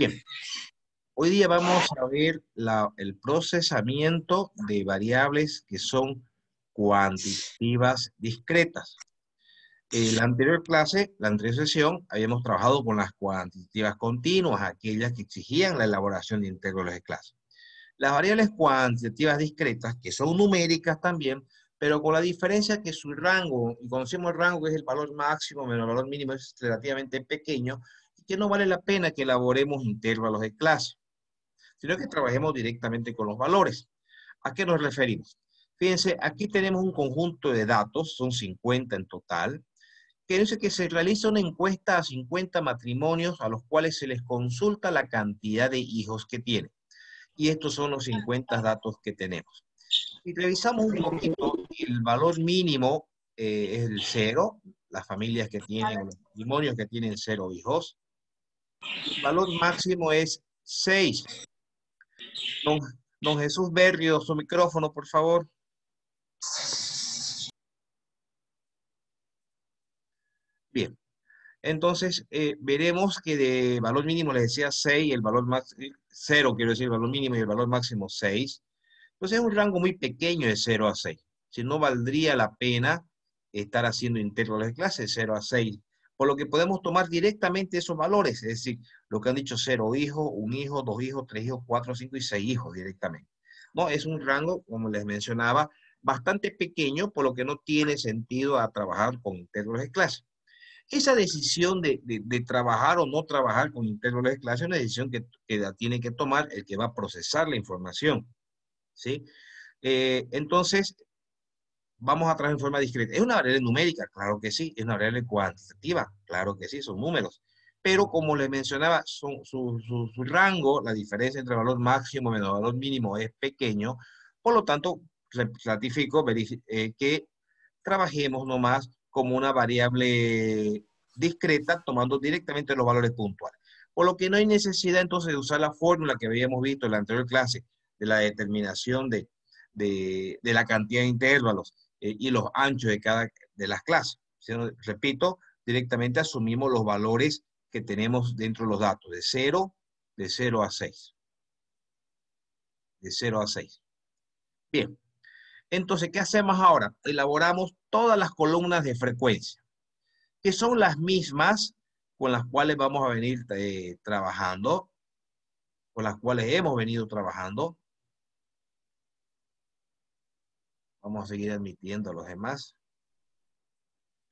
Bien, hoy día vamos a ver el procesamiento de variables que son cuantitativas discretas. En la anterior clase, la anterior sesión, habíamos trabajado con las cuantitativas continuas, aquellas que exigían la elaboración de íntegros de clase. Las variables cuantitativas discretas, que son numéricas también, pero con la diferencia que su rango, y conocemos el rango que es el valor máximo menos el valor mínimo, es relativamente pequeño, y que no vale la pena que elaboremos intervalos de clase, sino que trabajemos directamente con los valores. ¿A qué nos referimos? Fíjense, aquí tenemos un conjunto de datos, son 50 en total, que dice que se realiza una encuesta a 50 matrimonios a los cuales se les consulta la cantidad de hijos que tienen. Y estos son los 50 datos que tenemos. Si revisamos un poquito, el valor mínimo es el 0, las familias que tienen, los matrimonios que tienen 0 hijos. El valor máximo es 6. Don, don Jesús Berrio, su micrófono, por favor. Bien, entonces veremos que de valor mínimo les decía 6, el valor máximo, 0 quiero decir, el valor mínimo y el valor máximo 6. Entonces es un rango muy pequeño de 0 a 6. Si no valdría la pena estar haciendo intervalos de clase de 0 a 6. Por lo que podemos tomar directamente esos valores, es decir, lo que han dicho 0 hijos, 1 hijo, 2 hijos, 3 hijos, 4, 5 y 6 hijos directamente. No, es un rango, como les mencionaba, bastante pequeño, por lo que no tiene sentido a trabajar con intervalos de clase. Esa decisión de trabajar o no trabajar con intervalos de clase es una decisión que la tiene que tomar el que va a procesar la información, ¿sí? Entonces, vamos a trabajar en forma discreta. ¿Es una variable numérica? Claro que sí. ¿Es una variable cuantitativa? Claro que sí, son números. Pero como les mencionaba, su rango, la diferencia entre el valor máximo menos el valor mínimo es pequeño. Por lo tanto, ratifico que trabajemos nomás como una variable discreta, tomando directamente los valores puntuales. Por lo que no hay necesidad entonces de usar la fórmula que habíamos visto en la anterior clase de la determinación de la cantidad de intervalos y los anchos de cada de las clases. Repito, directamente asumimos los valores que tenemos dentro de los datos, de 0 a 6. De 0 a 6. Bien. Entonces, ¿qué hacemos ahora? Elaboramos todas las columnas de frecuencia, que son las mismas con las cuales vamos a venir trabajando, con las cuales hemos venido trabajando. Vamos a seguir admitiendo a los demás.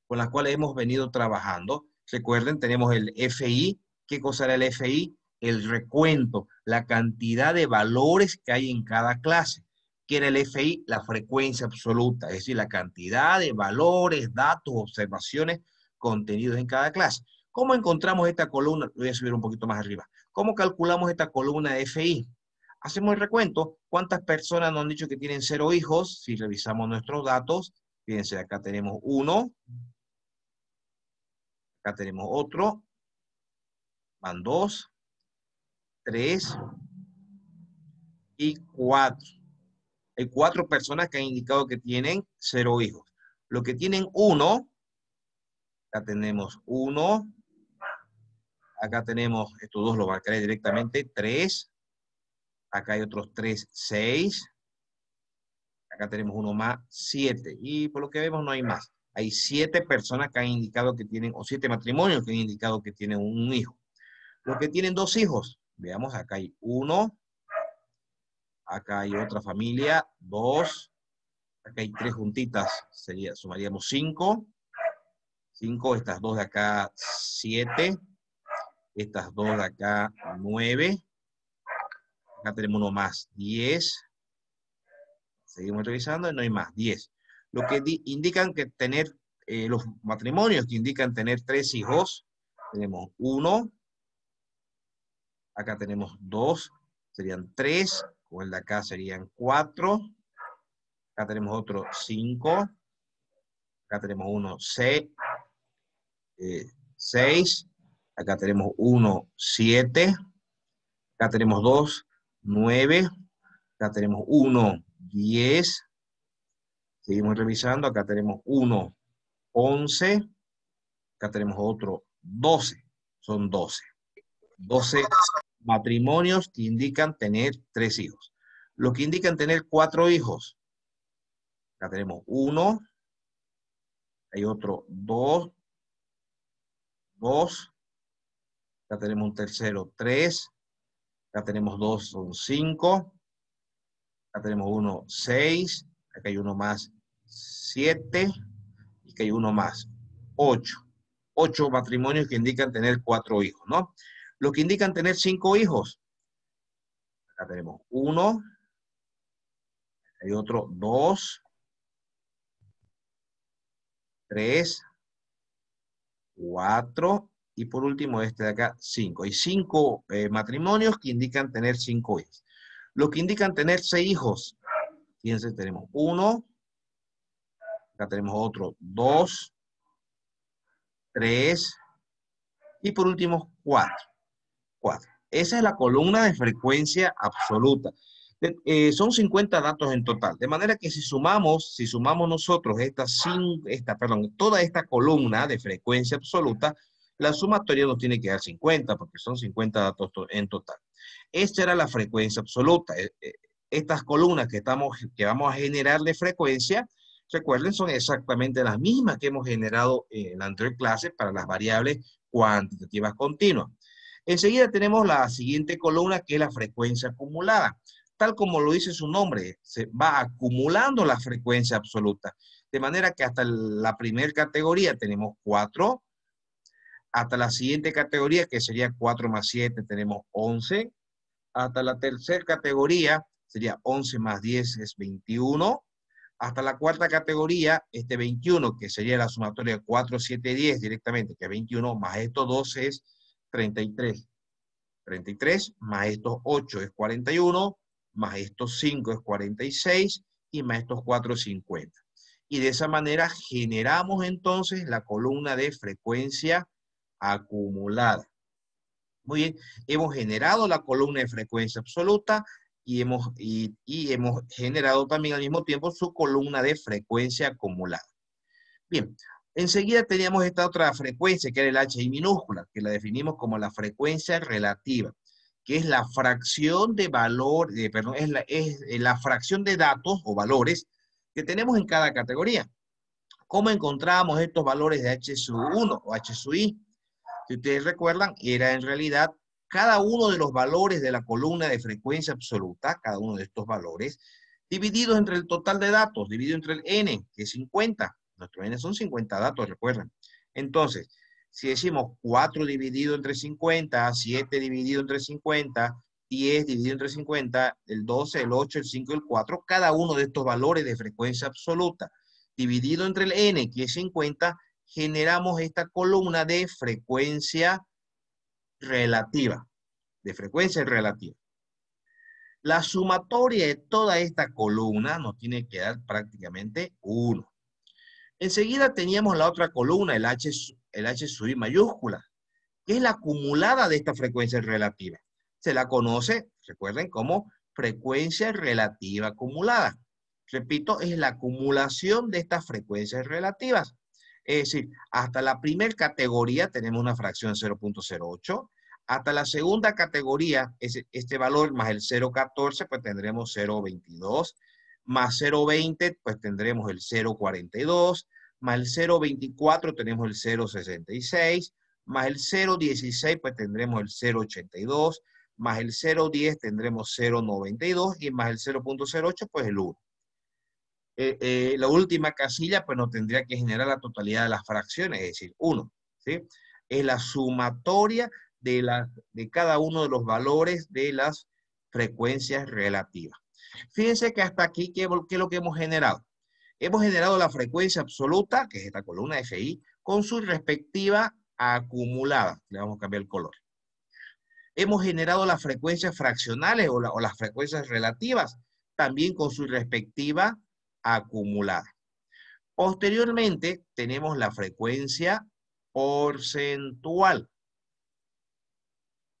Con las cuales hemos venido trabajando. Recuerden, tenemos el FI. ¿Qué cosa era el FI? El recuento, la cantidad de valores que hay en cada clase. ¿Qué era el FI? La frecuencia absoluta, es decir, la cantidad de valores, datos, observaciones contenidos en cada clase. ¿Cómo encontramos esta columna? Lo voy a subir un poquito más arriba. ¿Cómo calculamos esta columna de FI? Hacemos el recuento. ¿Cuántas personas nos han dicho que tienen 0 hijos? Si revisamos nuestros datos, fíjense, acá tenemos 1. Acá tenemos otro. Van 2, 3 y 4. Hay 4 personas que han indicado que tienen 0 hijos. Los que tienen 1, acá tenemos 1. Acá tenemos, estos dos los marcaré directamente, 3. Acá hay otros 3, 6. Acá tenemos uno más, 7. Y por lo que vemos no hay más. Hay 7 personas que han indicado que tienen, o 7 matrimonios que han indicado que tienen un hijo. Los que tienen 2 hijos, veamos, acá hay 1. Acá hay otra familia, 2. Acá hay 3 juntitas, sumaríamos 5. 5, estas 2 de acá, 7. Estas 2 de acá, 9. Acá tenemos uno más, 10. Seguimos revisando y no hay más, 10. Lo que indican que tener, los matrimonios que indican tener 3 hijos, tenemos 1. Acá tenemos 2, serían 3. Con el de acá serían 4. Acá tenemos otro 5. Acá tenemos uno 6. 6. Acá tenemos 1, 7. Acá tenemos 2, 9. Acá tenemos 1, 10. Seguimos revisando. Acá tenemos 1, 11. Acá tenemos otro 12. Son 12. 12 matrimonios que indican tener 3 hijos. Los que indican tener 4 hijos. Acá tenemos 1, hay otro 2, 2, acá tenemos un tercero 3, acá tenemos 2, son 5, acá tenemos 1, 6, acá hay uno más 7, y acá hay uno más 8. 8 matrimonios que indican tener 4 hijos, ¿no? Los que indican tener 5 hijos. Acá tenemos 1, hay otro 2, 3, 4, y por último este de acá, 5. Hay 5 matrimonios que indican tener 5 hijos. Los que indican tener 6 hijos, fíjense, tenemos 1, acá tenemos otro 2, 3, y por último 4. 4. Esa es la columna de frecuencia absoluta. Son 50 datos en total. De manera que si sumamos nosotros toda esta columna de frecuencia absoluta, la sumatoria nos tiene que dar 50, porque son 50 datos en total. Esta era la frecuencia absoluta. Estas columnas que vamos a generar de frecuencia, recuerden, son exactamente las mismas que hemos generado en la anterior clase para las variables cuantitativas continuas. Enseguida tenemos la siguiente columna, que es la frecuencia acumulada. Tal como lo dice su nombre, se va acumulando la frecuencia absoluta. De manera que hasta la primera categoría tenemos 4. Hasta la siguiente categoría, que sería 4 más 7, tenemos 11. Hasta la tercera categoría, sería 11 más 10 es 21. Hasta la cuarta categoría, 21, que sería la sumatoria de 4, 7, 10 directamente, que es 21, más estos 12 es 33. 33 más estos 8 es 41, más estos 5 es 46, y más estos 4 es 50. Y de esa manera generamos entonces la columna de frecuencia acumulada. Muy bien, hemos generado la columna de frecuencia absoluta y hemos generado también al mismo tiempo su columna de frecuencia acumulada. Bien, enseguida teníamos esta otra frecuencia, que era el HI minúscula, que la definimos como la frecuencia relativa, que es la fracción de valor, es la fracción de datos o valores que tenemos en cada categoría. ¿Cómo encontramos estos valores de H sub 1 o H sub I? Si ustedes recuerdan, era en realidad cada uno de los valores de la columna de frecuencia absoluta, cada uno de estos valores, divididos entre el total de datos, dividido entre el n, que es 50. Nuestro n son 50 datos, recuerden. Entonces, si decimos 4 dividido entre 50, 7 dividido entre 50, 10 dividido entre 50, el 12, el 8, el 5 y el 4, cada uno de estos valores de frecuencia absoluta, dividido entre el n, que es 50, generamos esta columna de frecuencia relativa. De frecuencia relativa. La sumatoria de toda esta columna nos tiene que dar prácticamente 1. Enseguida teníamos la otra columna, el H sub I mayúscula, que es la acumulada de esta frecuencia relativa. Se la conoce, recuerden, como frecuencia relativa acumulada. Repito, es la acumulación de estas frecuencias relativas. Es decir, hasta la primera categoría tenemos una fracción 0.08. Hasta la segunda categoría, este valor más el 0.14, pues tendremos 0.22. Más 0.20, pues tendremos el 0.42. Más el 0.24 tenemos el 0.66. Más el 0.16, pues tendremos el 0.82. Más el 0.10 tendremos 0.92. Y más el 0.08, pues el 1. La última casilla, pues nos tendría que generar la totalidad de las fracciones, es decir, 1. ¿Sí? Es la sumatoria de cada uno de los valores de las frecuencias relativas. Fíjense que hasta aquí, ¿qué es lo que hemos generado? Hemos generado la frecuencia absoluta, que es esta columna FI, con su respectiva acumulada. Le vamos a cambiar el color. Hemos generado las frecuencias fraccionales o las frecuencias relativas, también con su respectiva acumulada. Posteriormente tenemos la frecuencia porcentual,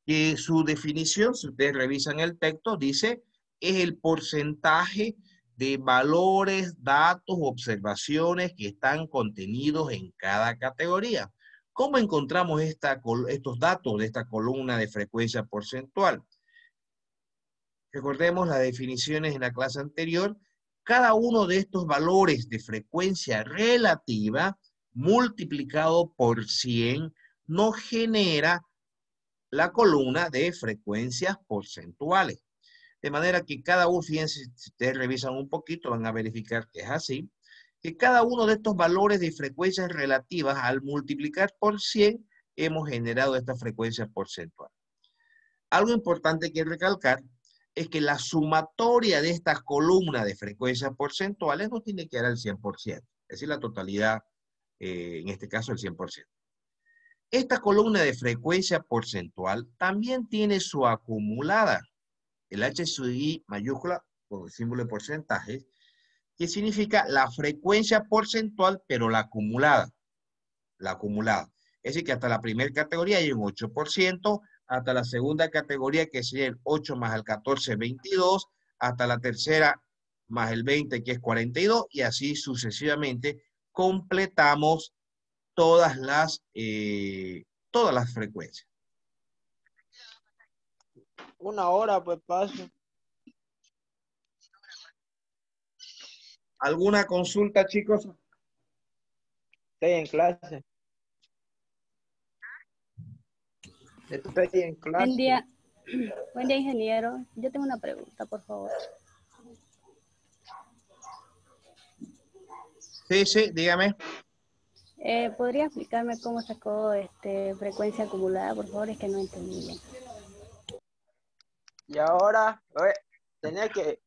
que su definición, si ustedes revisan el texto, dice es el porcentaje de valores, datos, observaciones que están contenidos en cada categoría. ¿Cómo encontramos estos datos de esta columna de frecuencia porcentual? Recordemos las definiciones en la clase anterior. Cada uno de estos valores de frecuencia relativa multiplicado por 100 nos genera la columna de frecuencias porcentuales. De manera que cada uno, fíjense, si ustedes revisan un poquito, van a verificar que es así, que cada uno de estos valores de frecuencias relativas, al multiplicar por 100, hemos generado esta frecuencia porcentual. Algo importante que recalcar es que la sumatoria de estas columnas de frecuencias porcentuales no tiene que dar el 100%, es decir, la totalidad, en este caso el 100%. Esta columna de frecuencia porcentual también tiene su acumulada, el HCI mayúscula con el símbolo de porcentaje, que significa la frecuencia porcentual, pero la acumulada. La acumulada. Es decir, que hasta la primera categoría hay un 8%, hasta la segunda categoría, que sería el 8 más el 14, 22, hasta la tercera más el 20, que es 42, y así sucesivamente completamos todas las frecuencias. Una hora, pues paso. ¿Alguna consulta, chicos? Estoy en clase. Estoy en clase. Buen día. Buen día, ingeniero. Yo tengo una pregunta, por favor. Sí, dígame. ¿Podría explicarme cómo sacó frecuencia acumulada? Por favor, es que no entendí bien. Y ahora, tenía que...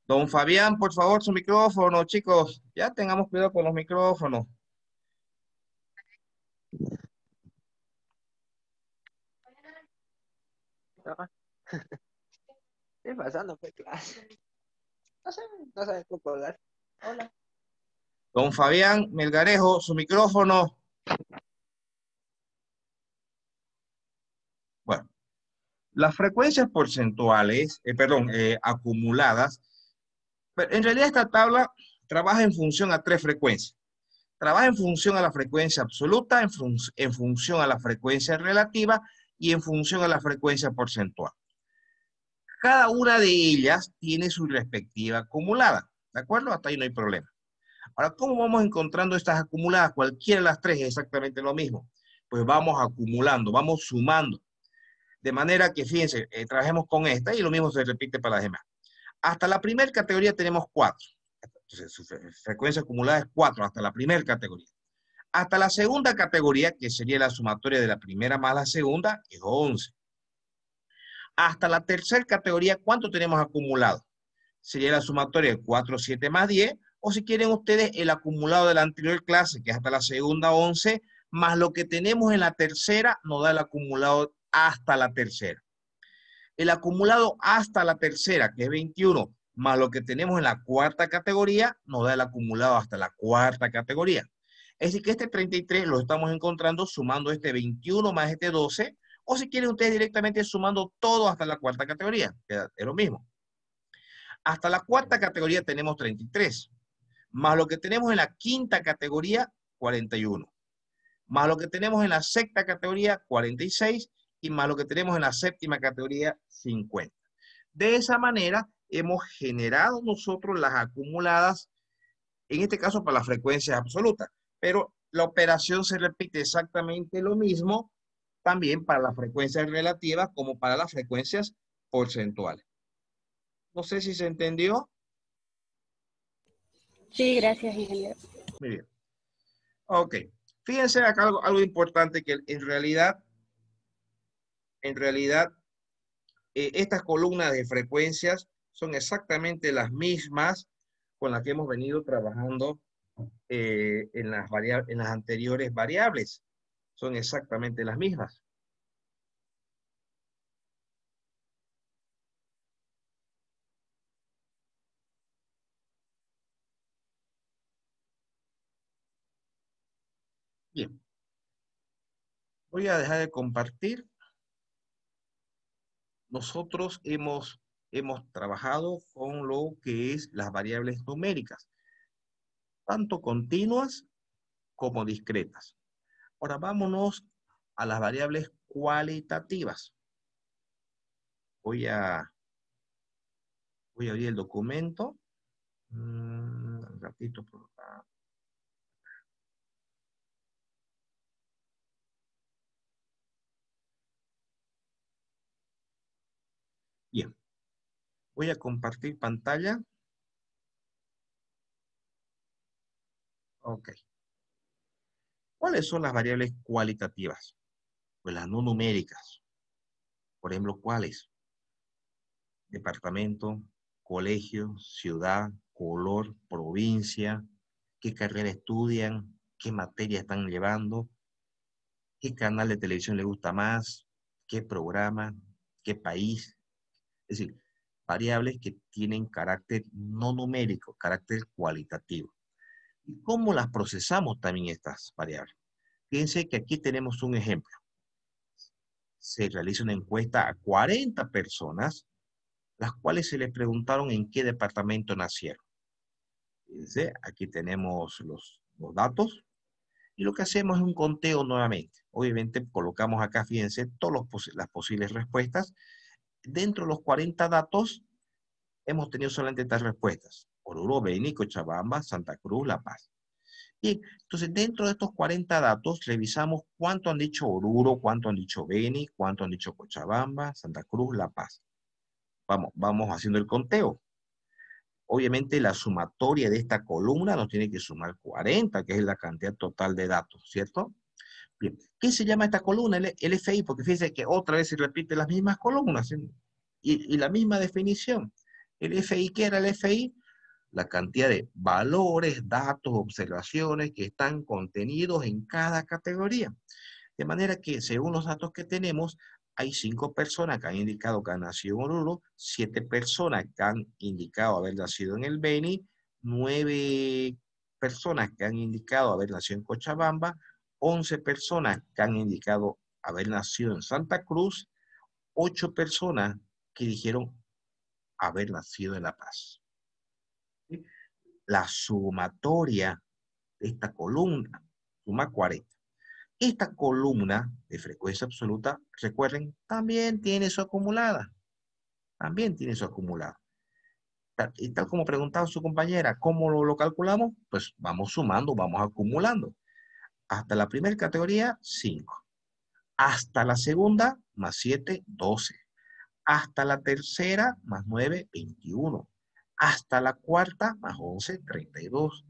Don Fabián, por favor, su micrófono, chicos. Ya tengamos cuidado con los micrófonos. Estoy pasando por clase. No sé cómo hablar. Hola. Don Fabián Melgarejo, su micrófono. Bueno, las frecuencias porcentuales, acumuladas, pero en realidad esta tabla trabaja en función a 3 frecuencias. Trabaja en función a la frecuencia absoluta, en función a la frecuencia relativa y en función a la frecuencia porcentual. Cada una de ellas tiene su respectiva acumulada, ¿de acuerdo? Hasta ahí no hay problema. Ahora, ¿cómo vamos encontrando estas acumuladas? Cualquiera de las tres es exactamente lo mismo. Pues vamos acumulando, vamos sumando. De manera que, fíjense, trabajemos con esta y lo mismo se repite para las demás. Hasta la primera categoría tenemos 4. Entonces, su frecuencia acumulada es 4 hasta la primera categoría. Hasta la segunda categoría, que sería la sumatoria de la primera más la segunda, es 11. Hasta la tercera categoría, ¿cuánto tenemos acumulado? Sería la sumatoria de 4, 7 más 10, o si quieren ustedes el acumulado de la anterior clase, que es hasta la segunda 11, más lo que tenemos en la tercera, nos da el acumulado hasta la tercera. El acumulado hasta la tercera, que es 21, más lo que tenemos en la cuarta categoría, nos da el acumulado hasta la cuarta categoría. Es decir, que este 33 lo estamos encontrando sumando este 21 más este 12, o si quieren ustedes directamente sumando todo hasta la cuarta categoría, que es lo mismo. Hasta la cuarta categoría tenemos 33, más lo que tenemos en la quinta categoría, 41, más lo que tenemos en la sexta categoría, 46, y más lo que tenemos en la séptima categoría, 50. De esa manera, hemos generado nosotros las acumuladas, en este caso para la frecuencia absoluta, pero la operación se repite exactamente lo mismo también para las frecuencias relativas como para las frecuencias porcentuales. No sé si se entendió. Sí, gracias, ingeniero. Muy bien. Ok. Fíjense acá algo importante que en realidad, estas columnas de frecuencias son exactamente las mismas con las que hemos venido trabajando en las anteriores variables. Son exactamente las mismas. Bien. Voy a dejar de compartir. Nosotros hemos trabajado con lo que es las variables numéricas, tanto continuas como discretas. Ahora vámonos a las variables cualitativas. Voy a abrir el documento. Un ratito por acá. Bien. Voy a compartir pantalla. Ok. ¿Cuáles son las variables cualitativas? Pues las no numéricas. Por ejemplo, ¿cuáles? Departamento, colegio, ciudad, color, provincia, qué carrera estudian, qué materia están llevando, qué canal de televisión le gusta más, qué programa, qué país. Es decir, variables que tienen carácter no numérico, carácter cualitativo. ¿Y cómo las procesamos también estas variables? Fíjense que aquí tenemos un ejemplo. Se realiza una encuesta a 40 personas, las cuales se les preguntaron en qué departamento nacieron. Fíjense, aquí tenemos los datos. Y lo que hacemos es un conteo nuevamente. Obviamente colocamos acá, fíjense, todas las posibles respuestas. Dentro de los 40 datos, hemos tenido solamente estas respuestas. Oruro, Beni, Cochabamba, Santa Cruz, La Paz. Bien, entonces dentro de estos 40 datos, revisamos cuánto han dicho Oruro, cuánto han dicho Beni, cuánto han dicho Cochabamba, Santa Cruz, La Paz. Vamos haciendo el conteo. Obviamente la sumatoria de esta columna nos tiene que sumar 40, que es la cantidad total de datos, ¿cierto? Bien, ¿qué se llama esta columna? El FI, porque fíjense que otra vez se repiten las mismas columnas y la misma definición. El FI, ¿qué era el FI? La cantidad de valores, datos, observaciones que están contenidos en cada categoría. De manera que, según los datos que tenemos, hay 5 personas que han indicado que han nacido en Oruro, 7 personas que han indicado haber nacido en el Beni, 9 personas que han indicado haber nacido en Cochabamba, 11 personas que han indicado haber nacido en Santa Cruz, 8 personas que dijeron haber nacido en La Paz. ¿Sí? La sumatoria de esta columna suma 40. Esta columna de frecuencia absoluta, recuerden, también tiene su acumulada. También tiene su acumulada. Y tal como preguntaba su compañera, ¿cómo lo calculamos? Pues vamos sumando, vamos acumulando. Hasta la primera categoría, 5. Hasta la segunda, más 7, 12. Hasta la tercera, más 9, 21. Hasta la cuarta, más 11, 32.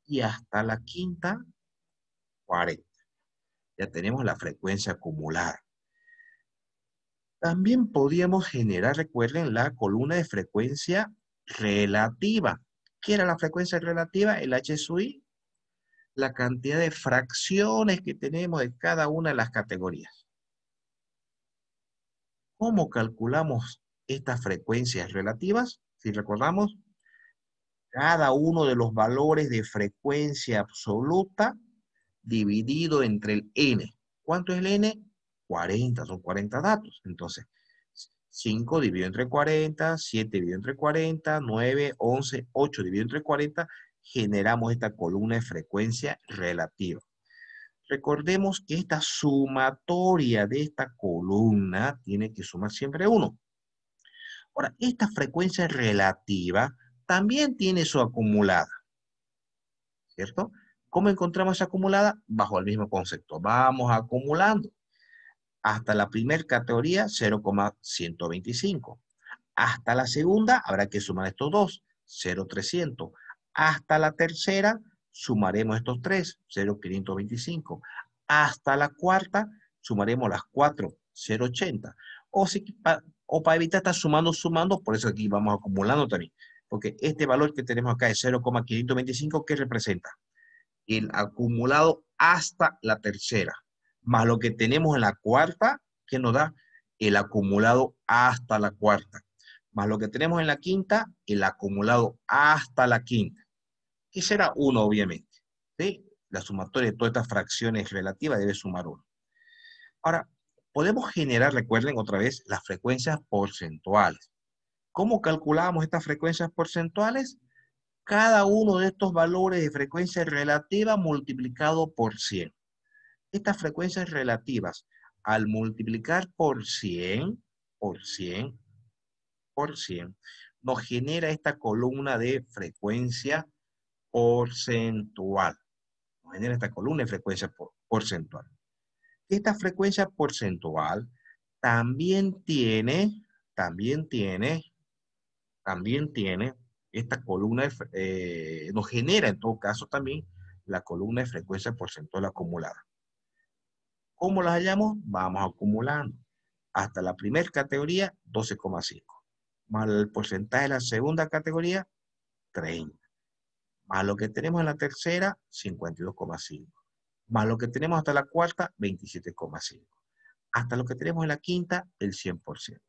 Y hasta la quinta, 40. Ya tenemos la frecuencia acumulada. También podíamos generar, recuerden, la columna de frecuencia relativa. ¿Qué era la frecuencia relativa? El H sub I, la cantidad de fracciones que tenemos de cada una de las categorías. ¿Cómo calculamos estas frecuencias relativas? Si recordamos, cada uno de los valores de frecuencia absoluta dividido entre el n. ¿Cuánto es el n? 40, son 40 datos. Entonces, 5 dividido entre 40, 7 dividido entre 40, 9, 11, 8 dividido entre 40, generamos esta columna de frecuencia relativa. Recordemos que esta sumatoria de esta columna tiene que sumar siempre 1. Ahora, esta frecuencia relativa también tiene su acumulada, ¿cierto? ¿Cómo encontramos esa acumulada? Bajo el mismo concepto. Vamos acumulando. Hasta la primera categoría, 0,125. Hasta la segunda, habrá que sumar estos dos, 0,300. Hasta la tercera, sumaremos estos tres, 0,525. Hasta la cuarta, sumaremos las 4, 0,80. O para evitar estar sumando, por eso aquí vamos acumulando también. Porque este valor que tenemos acá es 0,525, ¿qué representa? El acumulado hasta la tercera, más lo que tenemos en la cuarta, que nos da el acumulado hasta la cuarta, más lo que tenemos en la quinta, el acumulado hasta la quinta, que será 1 obviamente, ¿sí? La sumatoria de todas estas fracciones relativas debe sumar 1. Ahora, podemos generar, recuerden otra vez, las frecuencias porcentuales. ¿Cómo calculamos estas frecuencias porcentuales? Cada uno de estos valores de frecuencia relativa multiplicado por 100. Estas frecuencias relativas, al multiplicar por 100, nos genera esta columna de frecuencia porcentual. Nos genera esta columna de frecuencia porcentual. Esta frecuencia porcentual también tiene esta columna, nos genera en todo caso también la columna de frecuencia porcentual acumulada. ¿Cómo las hallamos? Vamos acumulando. Hasta la primera categoría, 12,5. Más el porcentaje de la segunda categoría, 30. Más lo que tenemos en la tercera, 52,5. Más lo que tenemos hasta la cuarta, 27,5. Hasta lo que tenemos en la quinta, el 100%.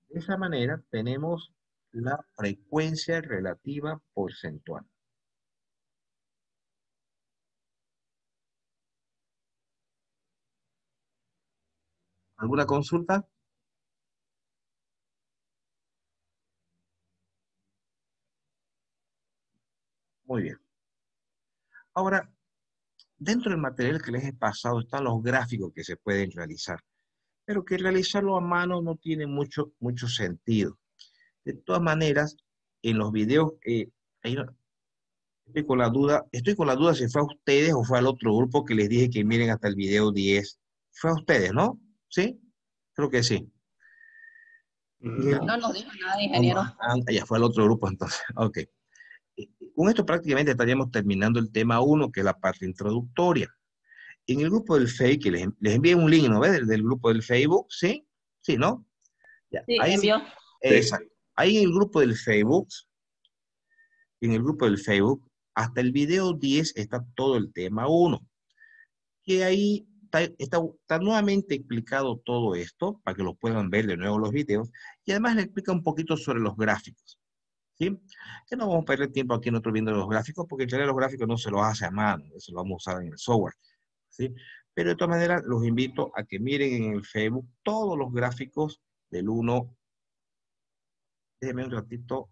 De esa manera tenemos la frecuencia relativa porcentual. ¿Alguna consulta? Muy bien. Ahora, dentro del material que les he pasado están los gráficos que se pueden realizar, pero que realizarlo a mano no tiene mucho sentido. De todas maneras, en los videos, estoy con la duda si fue a ustedes o fue al otro grupo que les dije que miren hasta el video 10. Fue a ustedes, ¿no? ¿Sí? Creo que sí. No nos dijo nada, ingeniero. Ya fue al otro grupo entonces. Ok. Con esto prácticamente estaríamos terminando el tema 1, que es la parte introductoria. En el grupo del Facebook, que les envié un link, ¿no ves? Del grupo del Facebook, ¿sí? Sí, ¿no? Ya. Sí, Ahí, envió. exacto. Ahí en el grupo del Facebook, hasta el video 10 está todo el tema 1. Que ahí está nuevamente explicado todo esto, para que lo puedan ver de nuevo los videos, y además le explica un poquito sobre los gráficos. ¿Sí? Que no vamos a perder tiempo aquí nosotros viendo los gráficos, porque en realidad los gráficos no se los hace a mano, eso lo vamos a usar en el software. ¿Sí? Pero de todas maneras, los invito a que miren en el Facebook todos los gráficos del 1. Déjenme un ratito.